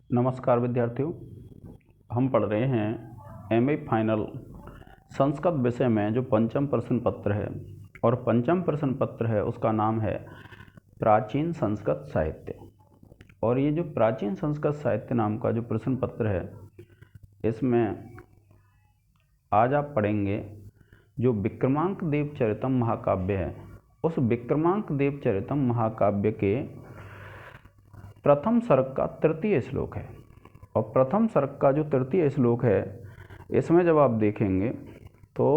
नमस्कार विद्यार्थियों, हम पढ़ रहे हैं एमए फाइनल संस्कृत विषय में जो पंचम प्रश्न पत्र है। और पंचम प्रश्न पत्र है उसका नाम है प्राचीन संस्कृत साहित्य। और ये जो प्राचीन संस्कृत साहित्य नाम का जो प्रश्न पत्र है, इसमें आज आप पढ़ेंगे जो विक्रमांक देव चरितम महाकाव्य है। उस विक्रमांक देव चरितम महाकाव्य के प्रथम सर्ग का तृतीय श्लोक है। और प्रथम सर्ग का जो तृतीय श्लोक है, इसमें जब आप देखेंगे तो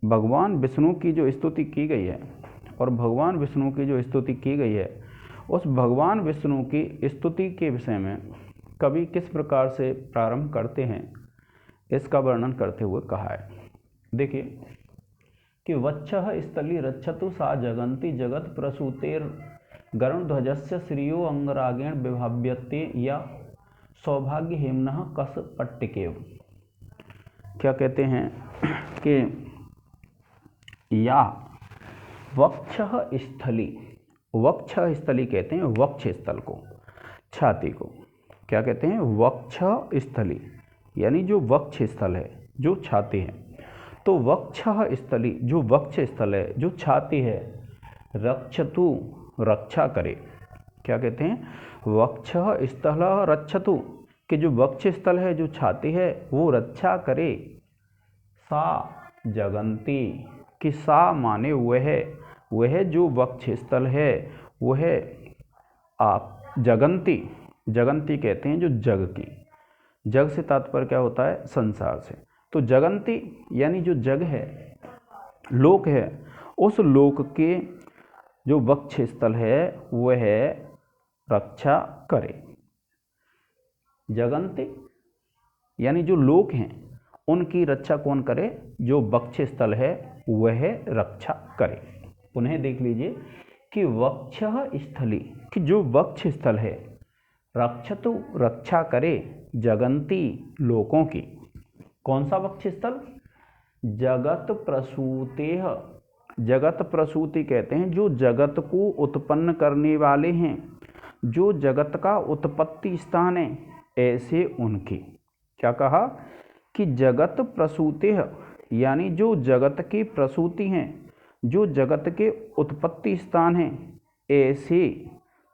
भगवान विष्णु की जो स्तुति की गई है, और भगवान विष्णु की जो स्तुति की गई है, उस भगवान विष्णु की स्तुति के विषय में कवि किस प्रकार से प्रारंभ करते हैं, इसका वर्णन करते हुए कहा है। देखिए कि वत्सः स्थली रक्षतु सा जगन्ति जगत प्रसूतेर गरुण ध्वजस्य श्रियो अंगरागेण विभाव्यते या सौभाग्य हेम्नः कस पट्टिकेव। क्या कहते हैं कि या वक्षः स्थली, वक्षः स्थली कहते हैं वक्ष स्थल को, छाती को। क्या कहते हैं? वक्षः स्थली, यानी जो वक्ष स्थल है, जो छाती है। तो वक्षः स्थली, जो वक्ष स्थल है, जो छाती है, रक्षतु, रक्षा करे। क्या कहते हैं? वक्षः स्थल रक्षतु, कि जो वक्ष स्थल है, जो छाती है, वो रक्षा करे। सा जगन्ति, कि सा माने वह जो वक्ष स्थल है, वह आप जगन्ति, जगन्ति कहते हैं जो जग की, जग से तात्पर्य क्या होता है? संसार से। तो जगन्ति यानी जो जग है, लोक है, उस लोक के जो वक्ष स्थल है वह रक्षा करे। जगन्ति यानी जो लोक हैं उनकी रक्षा कौन करे? जो वक्ष स्थल है वह रक्षा करे। उन्हें देख लीजिए कि वक्षः स्थली, कि जो वक्ष स्थल है, रक्षतु, रक्षा करे, जगन्ति, लोकों की। कौन सा वक्ष स्थल? जगत प्रसूतेह, जगत प्रसूति कहते हैं जो जगत को उत्पन्न करने वाले हैं, जो जगत का उत्पत्ति स्थान है, ऐसे उनकी। क्या कहा? कि जगत प्रसूतेह, यानी जो जगत की प्रसूति हैं, जो जगत के उत्पत्ति स्थान हैं, ऐसे।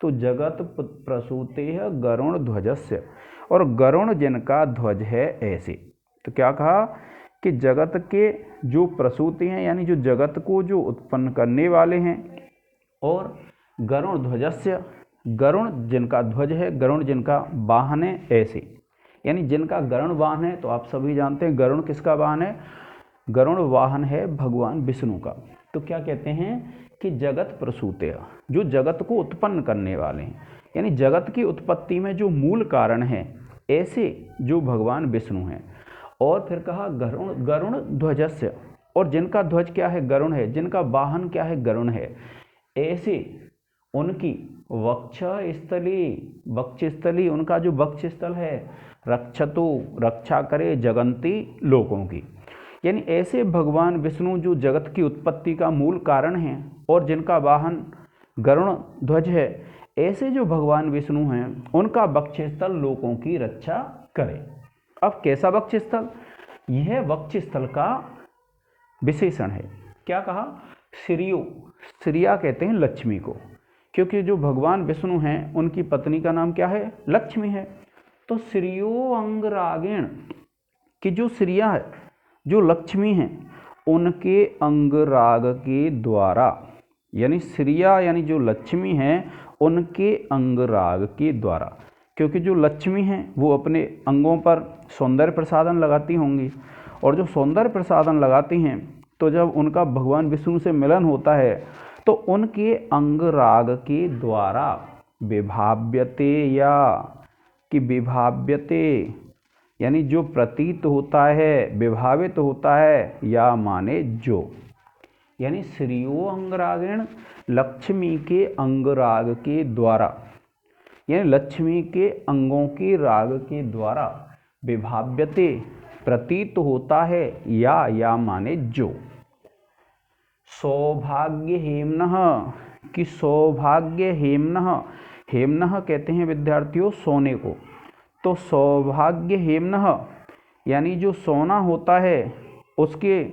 तो जगत प्रसूतेह गरुण ध्वजस्य, और गरुण जिनका ध्वज है, ऐसे। तो क्या कहा? कि जगत के जो प्रसूति हैं, यानी जो जगत को जो उत्पन्न करने वाले हैं, और गरुण ध्वजस्य, गरुण जिनका ध्वज है, गरुण जिनका वाहन है, ऐसे। यानी जिनका गरुण वाहन है, तो आप सभी जानते हैं गरुण किसका वाहन है? गरुण वाहन है भगवान विष्णु का। तो क्या कहते हैं कि जगत प्रसूते, जो जगत को उत्पन्न करने वाले हैं, यानी जगत की उत्पत्ति में जो मूल कारण है, ऐसे जो भगवान विष्णु हैं। और फिर कहा गरुण ध्वजस्य, और जिनका ध्वज क्या है? गरुण है, जिनका वाहन क्या है? गरुण है, ऐसे उनकी वक्ष स्थली, वक्ष स्थली, उनका जो वक्ष स्थल है, रक्षतु, रक्षा करे, जगन्ति, लोकों की। यानी ऐसे भगवान विष्णु जो जगत की उत्पत्ति का मूल कारण हैं, और जिनका वाहन गरुण ध्वज है, ऐसे जो भगवान विष्णु हैं, उनका वक्ष स्थल लोकों की रक्षा करे। अब कैसा वक्ष स्थल? यह वक्ष स्थल का विशेषण है। क्या कहा? श्रियो, श्रिया कहते हैं लक्ष्मी को, क्योंकि जो भगवान विष्णु हैं उनकी पत्नी का नाम क्या है? लक्ष्मी है। तो श्रियो अंगरागेण, कि जो श्रिया है, जो लक्ष्मी हैं, उनके अंगराग के द्वारा, यानी श्रिया यानी जो लक्ष्मी हैं, उनके अंगराग के द्वारा। क्योंकि जो लक्ष्मी हैं वो अपने अंगों पर सौंदर्य प्रसाधन लगाती होंगी, और जो सौंदर्य प्रसाधन लगाती हैं, तो जब उनका भगवान विष्णु से मिलन होता है, तो उनके अंगराग के द्वारा विभाव्यते, या कि विभाव्यते यानी जो प्रतीत होता है, विभावित होता है, या माने जो। यानी श्रियो अंगरागेण, लक्ष्मी के अंगराग के द्वारा, यानी लक्ष्मी के अंगों के राग के द्वारा, विभाव्यते, प्रतीत होता है, या माने जो। सौभाग्य हेम्नः, कि सौभाग्य हेम्नः, हेमनः कहते हैं विद्यार्थियों सोने को। तो सौभाग्य हेमनः यानी जो सोना होता है उसके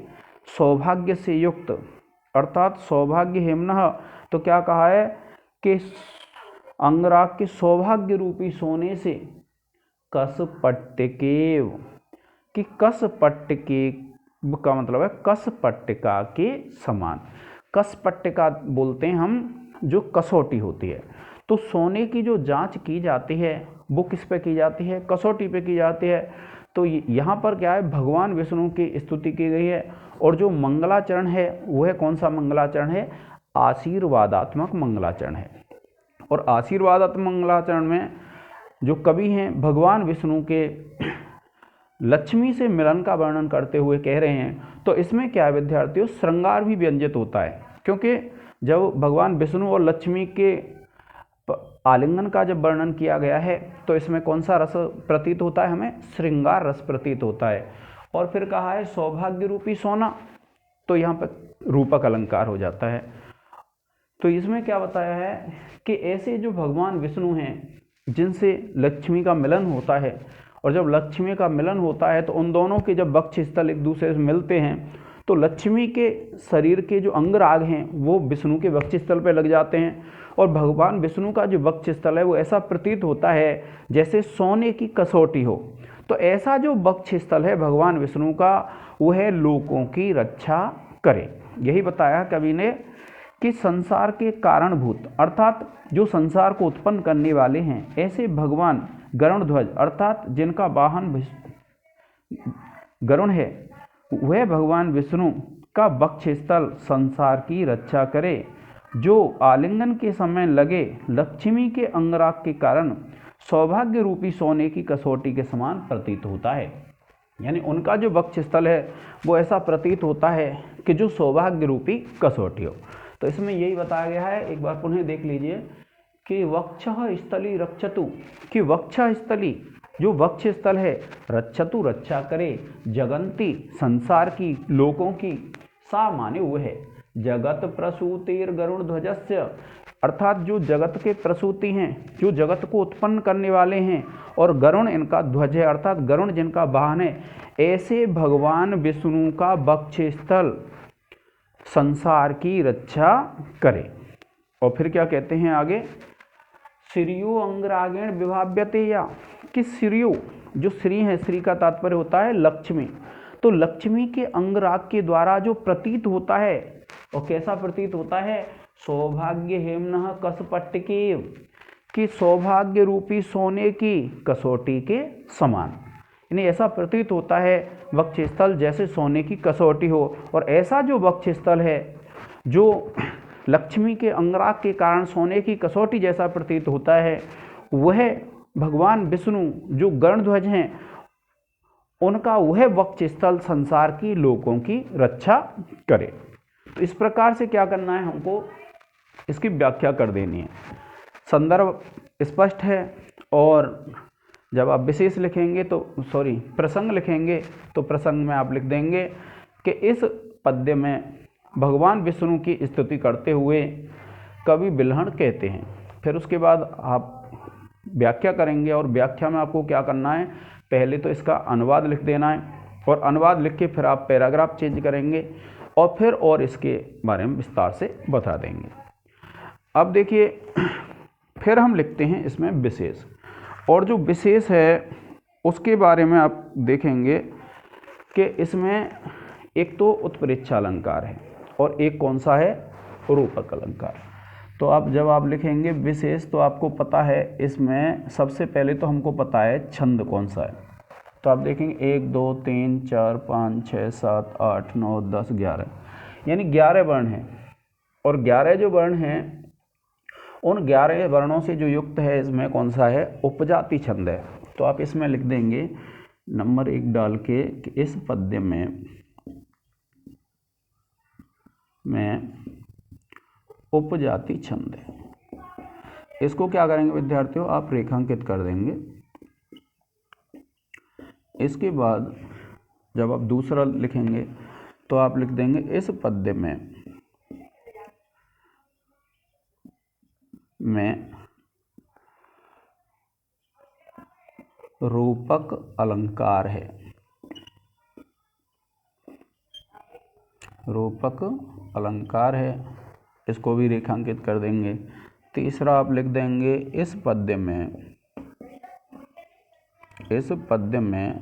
सौभाग्य से युक्त, अर्थात सौभाग्य हेमनः। तो क्या कहा है कि अंगराग के सौभाग्य रूपी सोने से कसपट्टिकेव, कि कसपट्टिके का मतलब है कसपट्टिका के समान। कसपट्टिका बोलते हैं हम जो कसौटी होती है। तो सोने की जो जांच की जाती है वो किस पे की जाती है? कसौटी पे की जाती है। तो यहाँ पर क्या है, भगवान विष्णु की स्तुति की गई है। और जो मंगलाचरण है वह कौन सा मंगलाचरण है? आशीर्वादात्मक मंगलाचरण है। और आशीर्वादात्मक मंगलाचरण में जो कवि हैं भगवान विष्णु के लक्ष्मी से मिलन का वर्णन करते हुए कह रहे हैं। तो इसमें क्या है विद्यार्थियों, श्रृंगार भी व्यंजित होता है, क्योंकि जब भगवान विष्णु और लक्ष्मी के आलिंगन का जब वर्णन किया गया है तो इसमें कौन सा रस प्रतीत होता है? हमें श्रृंगार रस प्रतीत होता है। और फिर कहा है सौभाग्य रूपी सोना, तो यहाँ पर रूपक अलंकार हो जाता है। तो इसमें क्या बताया है कि ऐसे जो भगवान विष्णु हैं जिनसे लक्ष्मी का मिलन होता है, और जब लक्ष्मी का मिलन होता है तो उन दोनों के जब वक्ष स्थल एक दूसरे से मिलते हैं तो लक्ष्मी के शरीर के जो अंगराग हैं वो विष्णु के वक्ष स्थल पर लग जाते हैं। और भगवान विष्णु का जो वक्ष स्थल है वो ऐसा प्रतीत होता है जैसे सोने की कसौटी हो। तो ऐसा जो वक्ष स्थल है भगवान विष्णु का वह लोकों की रक्षा करे। यही बताया कवि ने कि संसार के कारणभूत, अर्थात जो संसार को उत्पन्न करने वाले हैं, ऐसे भगवान गरुड़ध्वज अर्थात जिनका वाहन गरुड़ है, वह भगवान विष्णु का वक्ष स्थल संसार की रक्षा करे, जो आलिंगन के समय लगे लक्ष्मी के अंगराग के कारण सौभाग्य रूपी सोने की कसौटी के समान प्रतीत होता है। यानी उनका जो वक्ष स्थल है वो ऐसा प्रतीत होता है कि जो सौभाग्य रूपी कसौटी हो। तो इसमें यही बताया गया है, एक बार पुनः देख लीजिए कि वक्षः स्थली रक्षतु, कि वक्ष स्थली जो वक्ष स्थल है रक्षतु रक्षा करे, जगंती संसार की लोकों की, सा माने वो है जगत प्रसूतिर गरुड़ ध्वजस्य, अर्थात जो जगत के प्रसूति हैं, जो जगत को उत्पन्न करने वाले हैं, और गरुड़ इनका ध्वज है अर्थात गरुड़ जिनका वाहन है, ऐसे भगवान विष्णु का वक्ष स्थल संसार की रक्षा करे। और फिर क्या कहते हैं आगे, श्रियो अंगरागेण विभाव्यते, या कि श्रियो जो श्री है, श्री का तात्पर्य होता है लक्ष्मी, तो लक्ष्मी के अंगराग के द्वारा जो प्रतीत होता है, और कैसा प्रतीत होता है, सौभाग्य हेमनः कसपट्टिकेव, कि सौभाग्य रूपी सोने की कसौटी के समान। यानी ऐसा प्रतीत होता है वक्ष स्थल जैसे सोने की कसौटी हो। और ऐसा जो वक्ष स्थल है जो लक्ष्मी के अंगराग के कारण सोने की कसौटी जैसा प्रतीत होता है, वह भगवान विष्णु जो गरुड़ध्वज हैं उनका वह वक्ष स्थल संसार की लोकों की रक्षा करे। तो इस प्रकार से क्या करना है, हमको इसकी व्याख्या कर देनी है। संदर्भ स्पष्ट है, और जब आप विशेष लिखेंगे तो प्रसंग लिखेंगे तो प्रसंग में आप लिख देंगे कि इस पद्य में भगवान विष्णु की स्तुति करते हुए कवि बिल्हण कहते हैं। फिर उसके बाद आप व्याख्या करेंगे, और व्याख्या में आपको क्या करना है, पहले तो इसका अनुवाद लिख देना है, और अनुवाद लिख के फिर आप पैराग्राफ चेंज करेंगे और फिर और इसके बारे में विस्तार से बता देंगे। अब देखिए फिर हम लिखते हैं इसमें विशेष, और जो विशेष है उसके बारे में आप देखेंगे कि इसमें एक तो उत्प्रेक्षा अलंकार है और एक कौन सा है, रूपक अलंकार। तो अब जब आप लिखेंगे विशेष तो आपको पता है इसमें सबसे पहले तो हमको पता है छंद कौन सा है। तो आप देखेंगे 1 2 3 4 5 6 7 8 9 10 11, यानी 11 वर्ण हैं, और 11 जो वर्ण हैं उन 11 वर्णों से जो युक्त है इसमें कौन सा है, उपजाति छंद है। तो आप इसमें लिख देंगे नंबर 1 डाल के कि इस पद्य में उपजाति छंद है। इसको क्या करेंगे विद्यार्थियों, आप रेखांकित कर देंगे। इसके बाद जब आप दूसरा लिखेंगे तो आप लिख देंगे इस पद्य में रूपक अलंकार है। रूपक अलंकार है, इसको भी रेखांकित कर देंगे। तीसरा आप लिख देंगे इस पद्य में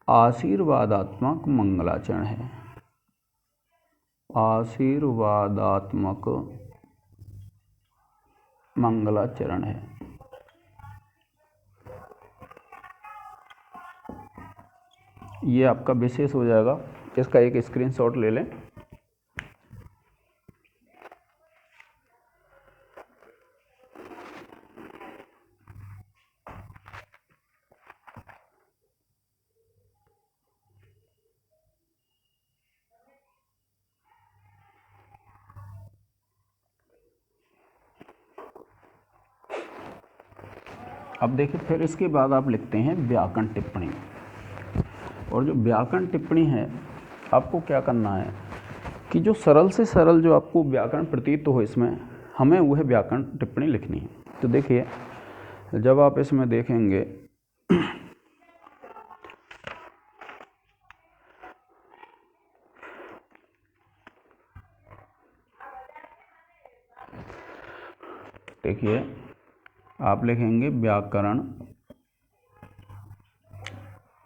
आशीर्वादात्मक मंगलाचरण है। आशीर्वादात्मक मंगलाचरण है। ये आपका विशेष हो जाएगा, इसका एक स्क्रीनशॉट ले लें। अब देखिए, फिर इसके बाद आप लिखते हैं व्याकरण टिप्पणी। और जो व्याकरण टिप्पणी है, आपको क्या करना है कि जो सरल से सरल जो आपको व्याकरण प्रतीत हो, इसमें हमें वह व्याकरण टिप्पणी लिखनी है। तो देखिए, जब आप इसमें देखेंगे देखिए, आप लिखेंगे व्याकरण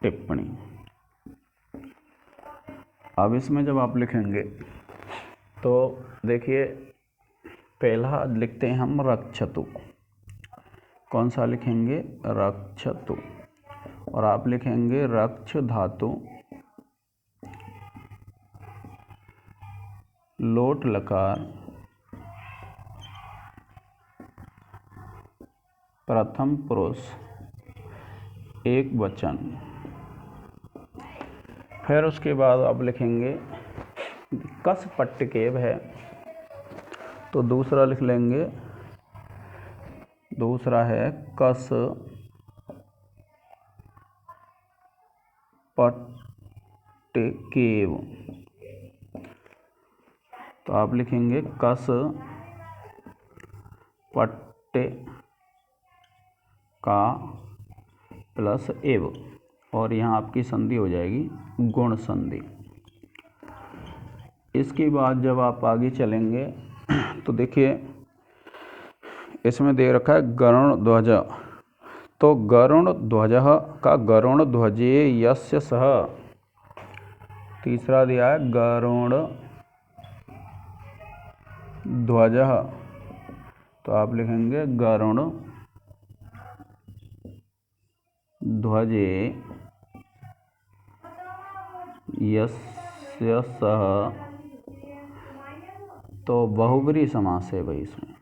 टिप्पणी। अब इसमें जब आप लिखेंगे तो देखिए, पहला लिखते हैं हम रक्षतु। कौन सा लिखेंगे? रक्षतु। और आप लिखेंगे रक्ष धातु लोट लकार प्रथम पुरुष एक वचन। फिर उसके बाद आप लिखेंगे कस पट्टकेव है, तो दूसरा लिख लेंगे, दूसरा है कस पट्टकेव। तो आप लिखेंगे कस पट्टे का प्लस एव, और यहाँ आपकी संधि हो जाएगी गुण संधि। इसके बाद जब आप आगे चलेंगे तो देखिए, इसमें दे रखा है गरुण ध्वज। तो गरुण ध्वज का गरुण ध्वजे यस्य सह। तीसरा दिया है गरुण ध्वज, तो आप लिखेंगे गरुण ध्वजे यस्य सह। तो बहुब्रीहि समास है भाई इसमें।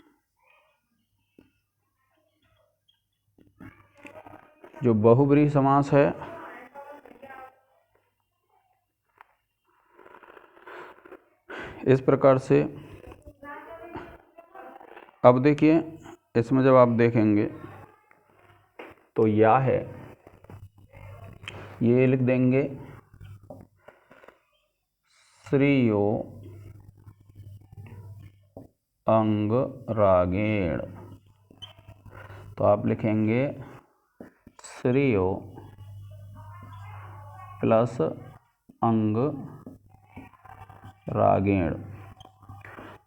जो बहुब्रीहि समास है, इस प्रकार से। अब देखिए, इसमें जब आप देखेंगे तो या है, ये लिख देंगे श्रेयो अंग रागेण। तो आप लिखेंगे श्रेयो प्लस अंग रागेण।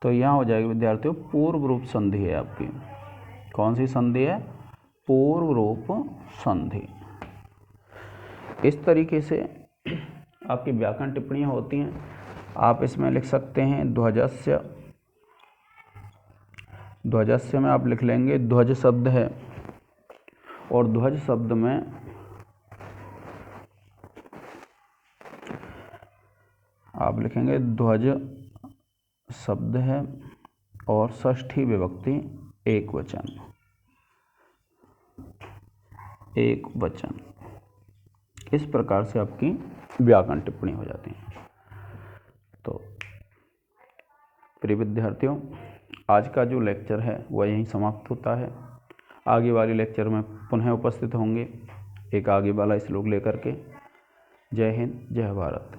तो यहाँ हो जाएगी विद्यार्थियों पूर्व रूप संधि है आपकी। कौन सी संधि है? पूर्व रूप संधि। इस तरीके से आपकी व्याकरण टिप्पणियाँ होती हैं। आप इसमें लिख सकते हैं ध्वजस्य। ध्वजस्य में आप लिख लेंगे ध्वज शब्द है, और ध्वज शब्द में आप लिखेंगे ध्वज शब्द है और षष्ठी विभक्ति एक वचन। एक वचन। इस प्रकार से आपकी व्याकरण टिप्पणी हो जाती है। तो प्रिय विद्यार्थियों, आज का जो लेक्चर है वह यहीं समाप्त होता है। आगे वाले लेक्चर में पुनः उपस्थित होंगे एक आगे वाला श्लोक लेकर के। जय हिंद, जय भारत।